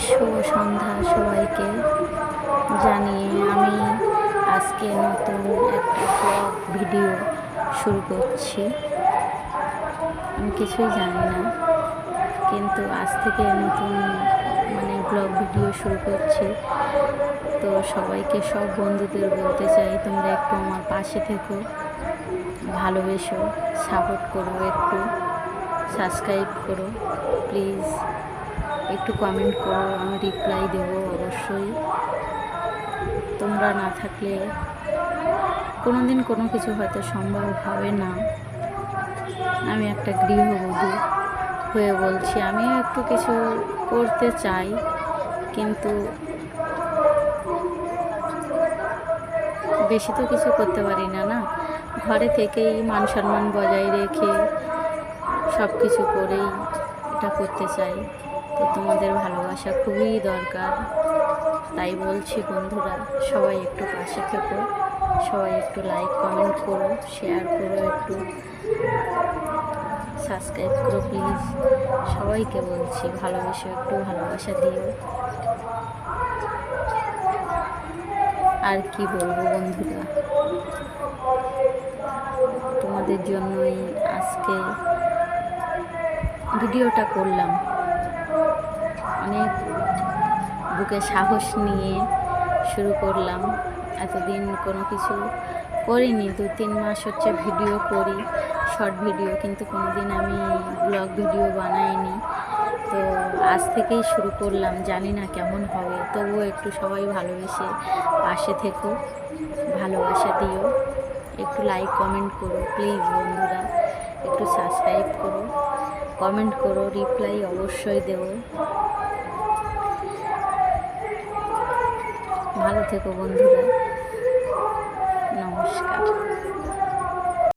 শুভ সন্ধ্যা সবাইকে জানিয়ে আমি আজকে নতুন একটা ব্লগ ভিডিও শুরু করছি। আমি কিছুই জানি না, কিন্তু আজ থেকে নতুন ব্লগ ভিডিও শুরু করছি। তো সবাইকে, সব বন্ধুদের বলতে চাই, তোমরা একটু আমার পাশে থেকো, ভালোবেসো, সাপোর্ট করো, একটু সাবস্ক্রাইব করো প্লিজ, একটু কমেন্ট করো, আমি রিপ্লাই দেবো অবশ্যই। তোমরা না থাকলে কোনো দিন কোনো কিছু হয়তো সম্ভব হবে না। আমি একটা গৃহবধূ হয়ে বলছি, আমিও একটু কিছু করতে চাই, কিন্তু বেশি তো কিছু করতে পারি না। ঘরে থেকেই মান সম্মান বজায় রেখে সব কিছু করেই এটা করতে চাই। তো তোমাদের ভালোবাসা খুবই দরকার, তাই বলছি বন্ধুরা, সবাই একটু পাশে থেকো, সবাই একটু লাইক কমেন্ট করো, শেয়ার করো, একটু সাবস্ক্রাইব করো প্লিজ। সবাইকে বলছি, ভালোবেসে একটু ভালোবাসা দিও। আর কি বলবো বন্ধুরা, তোমাদের জন্যই আজকে ভিডিওটা করলাম। অনেক বুকে সাহস নিয়ে শুরু করলাম। এতদিন কোনো কিছু করিনি, 2-3 মাস হচ্ছে ভিডিও করি, শর্ট ভিডিও, কিন্তু কোনো দিন আমি ব্লগ ভিডিও বানাইনি। তো আজ থেকেই শুরু করলাম, জানি না কেমন হবে, তবুও একটু সবাই ভালোবেসে পাশে থেকো, ভালোবাসা দিও, একটু লাইক কমেন্ট করো প্লিজ বন্ধুরা, একটু সাবস্ক্রাইব করো, কমেন্ট করো, রিপ্লাই অবশ্যই দেবো। ভালো থেকো বন্ধুরা।